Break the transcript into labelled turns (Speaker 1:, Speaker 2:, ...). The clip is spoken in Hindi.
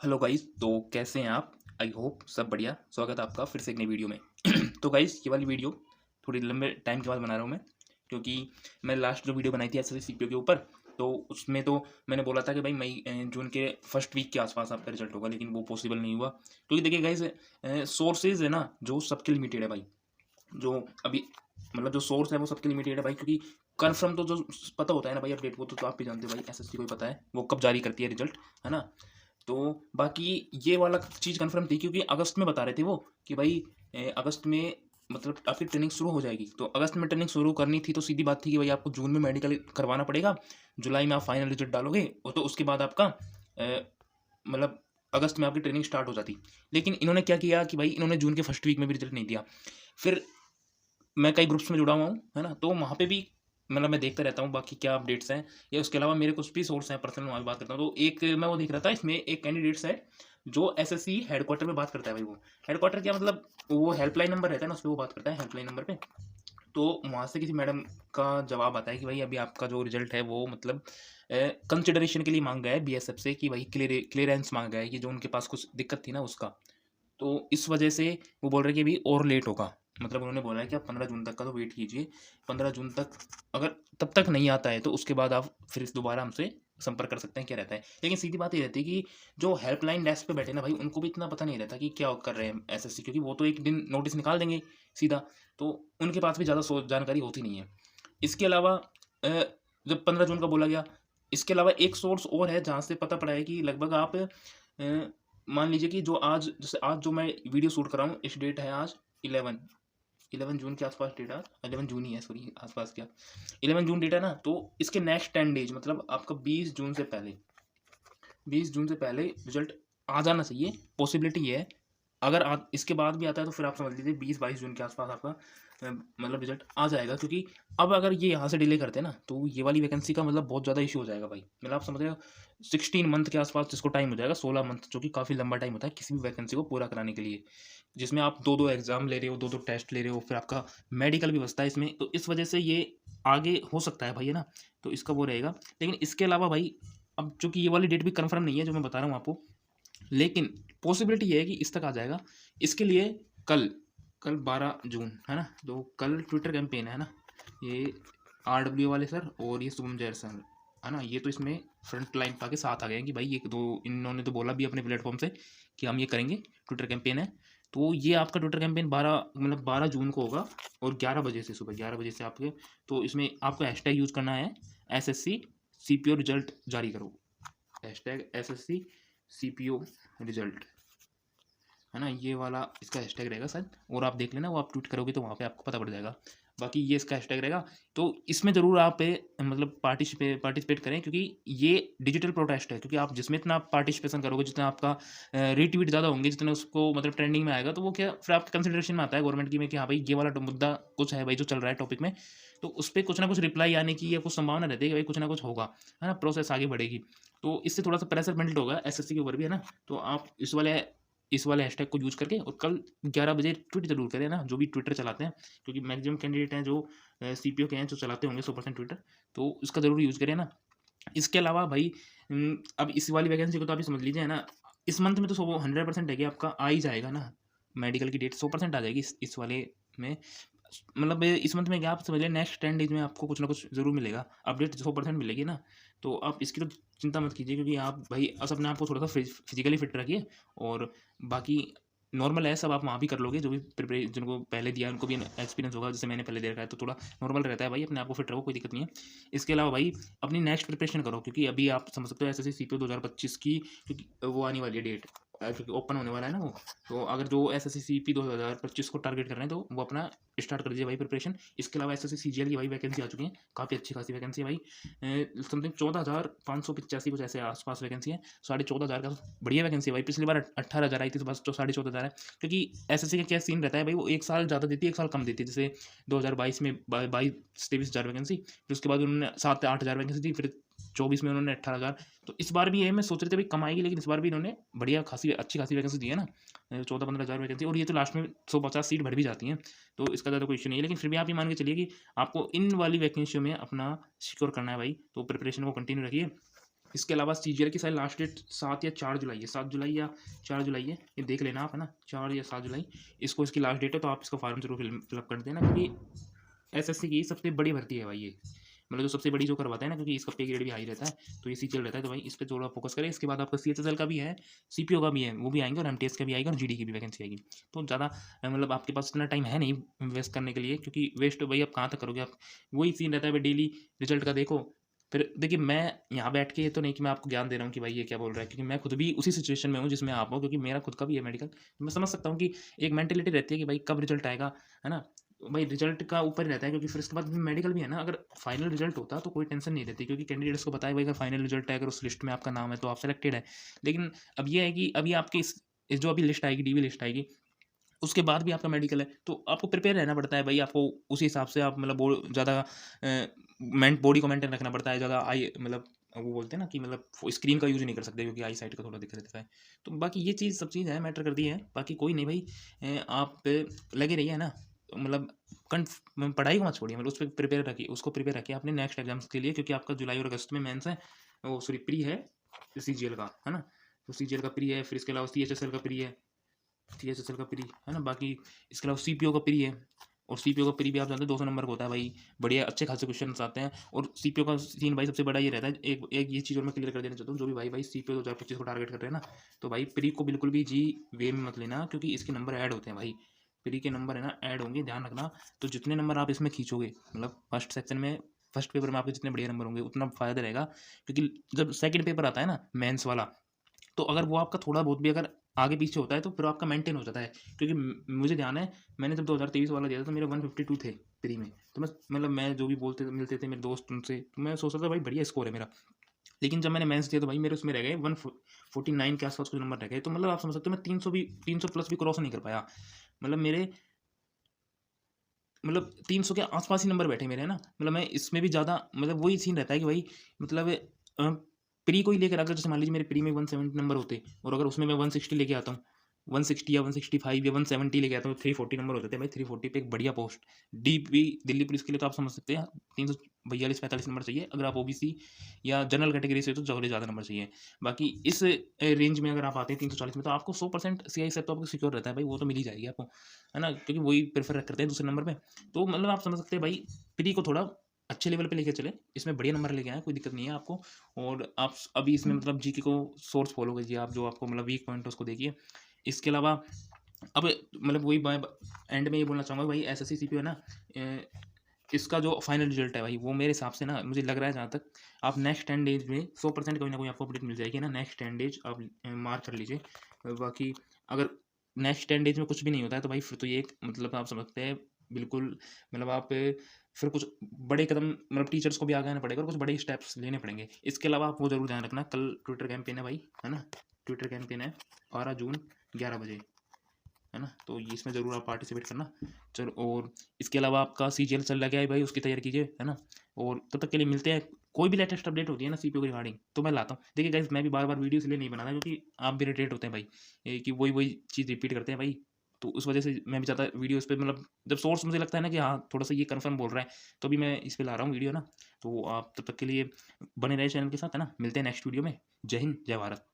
Speaker 1: हेलो गाइस, तो कैसे हैं आप? आई होप सब बढ़िया। स्वागत है आपका फिर से एक नई वीडियो में। तो गाइस, ये वाली वीडियो थोड़ी लंबे टाइम के बाद बना रहा हूँ मैं, क्योंकि मैं लास्ट जो वीडियो बनाई थी एसएससी सीपीओ के ऊपर, तो उसमें तो मैंने बोला था कि भाई मई जून के फर्स्ट वीक के आसपास आपका रिजल्ट होगा, लेकिन वो पॉसिबल नहीं हुआ। क्योंकि देखिए गाइस, सोर्सेज है ना जो सबके लिमिटेड है भाई। जो अभी मतलब जो सोर्स है वो सबके लिमिटेड है भाई, क्योंकि कन्फर्म तो जो पता होता है ना भाई अपडेट, वो तो आप भी जानते हो भाई, एसएससी को ही पता है वो कब जारी करती है रिजल्ट, है ना। तो बाकी ये वाला चीज़ कंफर्म थी, क्योंकि अगस्त में बता रहे थे वो कि भाई अगस्त में मतलब आपकी ट्रेनिंग शुरू हो जाएगी। तो अगस्त में ट्रेनिंग शुरू करनी थी तो सीधी बात थी कि भाई आपको जून में मेडिकल करवाना पड़ेगा, जुलाई में आप फाइनल रिजल्ट डालोगे, और तो उसके बाद आपका मतलब अगस्त में आपकी ट्रेनिंग स्टार्ट हो जाती। लेकिन इन्होंने क्या किया कि भाई इन्होंने जून के फर्स्ट वीक में भी रिजल्ट नहीं दिया। फिर मैं कई ग्रुप्स में जुड़ा हुआ हूँ, है ना, तो वहाँ पे भी मतलब मैं देखता रहता हूँ बाकी क्या अपडेट्स हैं, या उसके अलावा मेरे कुछ भी सोर्स हैं पर्सनल, वहाँ पे बात करता हूँ। तो एक मैं वो देख रहा था, इसमें एक कैंडिडेट्स है जो एसएससी हेडक्वार्टर में बात करता है भाई। वो हेडक्वार्टर क्या मतलब, वो हेल्पलाइन नंबर रहता है ना, उस पर वो बात करता है हेल्पलाइन नंबर पे। तो वहाँ से किसी मैडम का जवाब आता है कि भाई अभी आपका जो रिजल्ट है वो मतलब कंसिडरेशन के लिए मांग गया है बीएसएफ से, कि भाई क्लियरेंस मांग गया है, कि जो उनके पास कुछ दिक्कत थी ना उसका। तो इस वजह से वो बोल रहे हैं कि अभी और लेट होगा। मतलब उन्होंने बोला है कि आप 15 जून तक का तो वेट कीजिए। 15 जून तक अगर तब तक नहीं आता है तो उसके बाद आप फिर से दोबारा हमसे संपर्क कर सकते हैं, क्या रहता है। लेकिन सीधी बात ये रहती है कि जो हेल्पलाइन डेस्क पे बैठे ना भाई, उनको भी इतना पता नहीं रहता कि क्या कर रहे हैं एसएससी, क्योंकि वो तो एक दिन नोटिस निकाल देंगे सीधा। तो उनके पास भी ज़्यादा जानकारी होती नहीं है। इसके अलावा जब 15 जून का बोला गया, इसके अलावा एक सोर्स और है जहाँ से पता पड़ा है कि लगभग आप मान लीजिए कि जो आज, जैसे आज जो मैं वीडियो शूट कर रहा हूँ, इस डेट है आज 11 11 जून के आसपास डेट है। 11 जून ही है, सॉरी, आसपास क्या, 11 जून डेट है ना। तो इसके नेक्स्ट 10 डेज मतलब आपका 20 जून से पहले रिजल्ट आ जाना चाहिए। पॉसिबिलिटी ये है, अगर इसके बाद भी आता है तो फिर आप समझ लीजिए 20-22 जून के आसपास आपका मतलब रिजल्ट आ जाएगा। क्योंकि अब अगर ये यहाँ से डिले करते हैं ना तो ये वाली वैकेंसी का मतलब बहुत ज़्यादा इशू हो जाएगा भाई। मतलब आप समझ रहे हो, 16 मंथ के आसपास जिसको टाइम हो जाएगा, 16 मंथ, जो कि काफ़ी लंबा टाइम होता है किसी भी वैकेंसी को पूरा कराने के लिए, जिसमें आप दो दो एग्जाम ले रहे हो, दो दो टेस्ट ले रहे हो, फिर आपका मेडिकल भी बचता है इसमें। तो इस वजह से ये आगे हो सकता है भाई, है ना। तो इसका वो रहेगा। लेकिन इसके अलावा भाई, अब चूंकि ये वाली डेट भी कंफर्म नहीं है जो मैं बता रहा हूँ आपको, लेकिन पॉसिबिलिटी ये है कि इस तक आ जाएगा। इसके लिए कल कल 12 जून है ना, तो कल ट्विटर कैंपेन है ना, ये आरडब्ल्यू वाले सर और ये शुभम जैर सर, है ना, ये तो इसमें फ्रंट लाइन पा के साथ आ गए हैं कि भाई ये दो, इन्होंने तो बोला भी अपने प्लेटफॉर्म से कि हम ये करेंगे, ट्विटर कैंपेन है। तो ये आपका ट्विटर कैंपेन 12 जून को होगा, और 11 बजे से, सुबह 11 बजे से आपके। तो इसमें आपको हैशटैग यूज़ करना है, एसएससी सीपीओ रिजल्ट जारी करो, हैशटैग एसएससी सीपीओ रिजल्ट, है ना, ये वाला इसका हैशटैग रहेगा शायद। और आप देख लेना, वो आप ट्वीट करोगे तो वहाँ पे आपको पता पड़ जाएगा। बाकी ये इसका हैशटैग रहेगा। तो इसमें ज़रूर आप मतलब पार्टिसिपेट करें, क्योंकि ये डिजिटल प्रोटेस्ट है। क्योंकि आप जिसमें इतना पार्टिसिपेशन करोगे, जितना आपका रीट्वीट ज़्यादा होंगे, जितना उसको मतलब ट्रेंडिंग में आएगा, तो वो क्या फिर आपके कंसिडरेशन में आता है गवर्नमेंट की में कि हाँ भाई ये वाला मुद्दा कुछ है भाई जो चल रहा है टॉपिक में, तो उस पर कुछ ना कुछ रिप्लाई आने की या कुछ संभावना रहती है कि भाई कुछ ना कुछ होगा, है ना, प्रोसेस आगे बढ़ेगी। तो इससे थोड़ा सा प्रेशर बिल्ड होगा एसएससी के ऊपर भी, है ना। तो आप इस वाले हैशटैग को यूज़ करके और कल 11 बजे ट्वीट जरूर करें ना, जो भी ट्विटर चलाते हैं, क्योंकि मैक्सिमम कैंडिडेट हैं जो सीपीओ के हैं जो चलाते होंगे 100% ट्विटर। तो इसका ज़रूर यूज़ करें ना। इसके अलावा भाई अब इस वाली वैकेंसी को तो आप ही समझ लीजिए, है ना, इस मंथ में तो 100% है कि आपका आ ही जाएगा ना, मेडिकल की डेट 100% आ जाएगी इस वाले में। मतलब इस मंथ में क्या, आप समझ लें नेक्स्ट 10 डेज में आपको कुछ ना कुछ ज़रूर मिलेगा, अपडेट 100% मिलेगी ना। तो आप इसकी तो चिंता मत कीजिए, क्योंकि आप भाई बस अपने आप को थोड़ा सा फिजिकली फिट रखिए, और बाकी नॉर्मल है सब, आप वहाँ भी कर लोगे, जो भी प्रिपरे जिनको पहले दिया है उनको भी एक्सपीरियंस होगा, जैसे मैंने पहले दे रखा है, तो थोड़ा नॉर्मल रहता है भाई, अपने आप को फिट रखो, कोई दिक्कत नहीं है। इसके अलावा भाई अपनी नेक्स्ट प्रिपरेशन करो, क्योंकि अभी आप समझ सकते हो एसएससी सीपीओ 2025 की, क्योंकि वो आने वाली है डेट, क्योंकि ओपन होने वाला है ना वो। तो अगर जो एसएससी सीपी 2025 को टारगेट कर रहे हैं तो वो अपना स्टार्ट कर दीजिए भाई प्रिपरेशन। इसके अलावा एसएससी सीजीएल की भाई वैकेंसी आ चुकी है, काफ़ी अच्छी खासी वैकेंसी है भाई, समथिंग 14,585 कुछ ऐसे आसपास वैकेंसी है, 14,500 का बढ़िया वैकेंसी है भाई। पिछली बार 18,000 आई थी, तो बस तो 14,500 है। क्योंकि एसएससी का क्या सीन रहता है भाई, वो एक साल ज़्यादा देती है, एक साल कम देती है। जैसे 2022 में 22-23 हज़ार वैकेंसी, फिर उसके बाद उन्होंने 7-8 हज़ार वैकेंसी दी, फिर 24 में उन्होंने 18,000। तो इस बार भी ये मैं सोच रहे थे भाई कम आएगी, लेकिन इस बार भी इन्होंने बढ़िया खासी अच्छी खासी वैकेंसी दी है ना, 14-15 हज़ार वैकेंसी, और ये तो लास्ट में 150 सीट भर भी जाती हैं। तो इसका ज़्यादा कोई इशू नहीं है, लेकिन फिर भी आप ये मान के चलिए कि आपको इन वाली वैकेंसियों में अपना सिक्योर करना है भाई, तो प्रिपरेशन को कंटिन्यू रखिए। इसके अलावा सीजीएल की शायद लास्ट डेट 7 या 4 जुलाई है, 7 जुलाई या 4 जुलाई है, ये देख लेना आप, है ना, 4 या 7 जुलाई इसको इसकी लास्ट डेट है। तो आप इसका फॉर्म जरूर फिलअप कर देना, क्योंकि एसएससी की सबसे बड़ी भर्ती है भाई ये, मतलब जो सबसे बड़ी जो करवाता है ना, क्योंकि इसका पे ग्रेड भी हाई रहता है, तो ये सीजीएल रहता है, तो भाई इस पर थोड़ा फोकस करें। इसके बाद आपका सीएचएसएल का भी है, सीपीओ का भी है, वो भी आएंगे, और एमटीएस का भी आएगा, और जीडी की भी वैकेंसी आएगी। तो ज़्यादा मतलब आपके पास इतना टाइम है नहीं वेस्ट करने के लिए, क्योंकि वेस्ट भाई आप कहाँ तक करोगे आप, वही सीन रहता है भाई, डेली रिजल्ट का देखो। फिर देखिए, मैं यहाँ बैठ के तो नहीं कि मैं आपको ज्ञान दे रहा हूँ कि भाई ये क्या बोल रहा है, क्योंकि मैं खुद भी उसी सिचुएशन में हूँ जिसमें आप हो, क्योंकि मेरा खुद का भी है मेडिकल। मैं समझ सकता हूँ कि एक मेंटेलिटी रहती है कि भाई कब रिजल्ट आएगा, है ना, भाई रिजल्ट का ऊपर ही रहता है, क्योंकि फिर उसके बाद मेडिकल भी है ना। अगर फाइनल रिजल्ट होता तो कोई टेंशन नहीं रहती, क्योंकि कैंडिडेट्स को पता है भाई अगर फाइनल रिजल्ट है, अगर उस लिस्ट में आपका नाम है तो आप सेलेक्टेड है। लेकिन अब ये है कि अभी आपकी इस जो अभी लिस्ट आएगी, डीवी लिस्ट आएगी, उसके बाद भी आपका मेडिकल है, तो आपको प्रिपेयर रहना पड़ता है भाई, आपको उसी हिसाब से आप मतलब ज़्यादा बॉडी को मेंटेन रखना पड़ता है, ज़्यादा आई मतलब वो बोलते हैं ना कि मतलब स्क्रीन का यूज़ नहीं कर सकते, क्योंकि आई साइट का थोड़ा दिक्कत रहता है। तो बाकी ये चीज़ सब चीज़ है, मैटर करती है। बाकी कोई नहीं भाई, आप लगे रहिए, है ना, मतलब पढ़ाई को मत छोड़िए, मतलब उस पर प्रिपेयर रखिए, उसको प्रिपेयर रखिए अपने नेक्स्ट एग्जाम्स के लिए, क्योंकि आपका जुलाई और अगस्त में मेंस है, वो सॉरी प्री है सीजीएल का, है ना, तो सीजीएल का प्री है, फिर इसके अलावा सीएचएसएल का प्री है, सीएचएसएल का प्री है ना, बाकी इसके अलावा सीपीओ का प्री है, और सीपीओ का प्री भी आप जानते हैं 200 नंबर का होता है भाई, बढ़िया अच्छे खासे क्वेश्चन आते हैं। और सीपीओ का सीन भाई सबसे बड़ा ये रहता है, एक एक ये चीज़ और मैं क्लियर कर देना चाहता हूँ, जो भी भाई सीपीओ 2025 को टारगेट कर रहे हैं ना, तो भाई प्री को बिल्कुल भी जी वे में मत लेना, क्योंकि इसके नंबर ऐड होते हैं भाई, प्री के नंबर है ना ऐड होंगे, ध्यान रखना। तो जितने नंबर आप इसमें खींचोगे, मतलब फर्स्ट सेक्शन में फर्स्ट पेपर में आपके जितने बढ़िया नंबर होंगे उतना फ़ायदा रहेगा, क्योंकि जब सेकंड पेपर आता है ना मेंस वाला, तो अगर वो आपका थोड़ा बहुत भी अगर आगे पीछे होता है तो फिर आपका मेंटेन हो जाता है। क्योंकि मुझे ध्यान है, मैंने जब 2023 वाला दिया था तो मेरे 152 थे प्री में, तो मैं मतलब मैं जो भी बोलते मिलते थे मेरे दोस्त उनसे, तो मैं सोचता था भाई बढ़िया स्कोर है मेरा। लेकिन जब मैंने मेंस दिया तो भाई मेरे उसमें रह गए 149 के आसपास कुछ नंबर रह गए, तो मतलब आप समझ सकते हो मैं 300 प्लस भी क्रॉस नहीं कर पाया, मतलब मेरे मतलब 300 के आसपास ही नंबर बैठे मेरे, है ना, मतलब मैं इसमें भी ज़्यादा मतलब वही सीन रहता है कि भाई मतलब प्री को ही लेकर, अगर जैसे मान लीजिए मेरे प्री में 170 नंबर होते, और अगर उसमें मैं 160 लेके आता हूँ, 160 या 165 या 170 लेके आता हूँ, 340 नंबर होते थे भाई, 340 पे एक बढ़िया पोस्ट, डीपी दिल्ली पुलिस के लिए तो आप समझ सकते हैं 342-45 नंबर चाहिए, अगर आप ओबीसी या जनरल कैटेगरी से तो ज़्यादा नंबर चाहिए। बाकी इस रेंज में अगर आप आते हैं 340 में, तो आपको 100% सीआई सेट तो आपको सिक्योर रहता है भाई, वो तो मिल ही जाएगी आपको, है ना, क्योंकि वही प्रेफर करते हैं दूसरे नंबर पे। तो मतलब आप समझ सकते हैं भाई, प्री को थोड़ा अच्छे लेवल पे लेके चले, इसमें बढ़िया नंबर लेके आए, कोई दिक्कत नहीं है आपको। और आप अभी इसमें मतलब जीके को सोर्स फॉलो कीजिए आप, जो आपको मतलब वीक पॉइंट है उसको देखिए। इसके अलावा अब मतलब वही एंड में ये बोलना चाहूँगा भाई, एसएससी सीपीओ है ना, इसका जो फाइनल रिजल्ट है भाई, वो मेरे हिसाब से ना मुझे लग रहा है जहाँ तक, आप नेक्स्ट 10 डेज में 100% कोई ना कोई आपको अपडेट मिल जाएगी ना, नेक्स्ट 10 डेज आप मार्क कर लीजिए। बाकी अगर नेक्स्ट 10 डेज में कुछ भी नहीं होता है तो भाई फिर तो ये एक मतलब आप समझते हैं बिल्कुल, मतलब आप फिर कुछ बड़े कदम मतलब टीचर्स को भी आगे आना पड़ेगा और कुछ बड़े स्टेप्स लेने पड़ेंगे। इसके अलावा आप वो जरूर ध्यान रखना, कल ट्विटर कैंपेन है भाई, है ना, ट्विटर कैंपेन है 12 जून 11 बजे, है ना, तो ये इसमें ज़रूर आप पार्टिसिपेट करना। चलो, और इसके अलावा आपका सीजीएल चल रहा है भाई, उसकी तैयारी कीजिए, है ना, और तब तक के लिए मिलते हैं। कोई भी लेटेस्ट अपडेट होती है ना सीपीओ की रिगार्डिंग तो मैं लाता हूँ। देखिए गाइस, मैं भी बार बार वीडियो इसलिए नहीं बनाता क्योंकि आप भी इरिटेट होते हैं भाई, कि वही वही चीज़ रिपीट करते हैं भाई, तो उस वजह से मैं भी चाहता वीडियोज़ पे मतलब जब सोर्स मुझे लगता है ना कि हाँ थोड़ा सा ये कन्फर्म बोल रहा है, तो भी मैं इस पर ला रहा हूँ वीडियो ना। तो आप तब तक के लिए बने रहे चैनल के साथ, है ना, मिलते हैं नेक्स्ट वीडियो में। जय हिंद, जय भारत।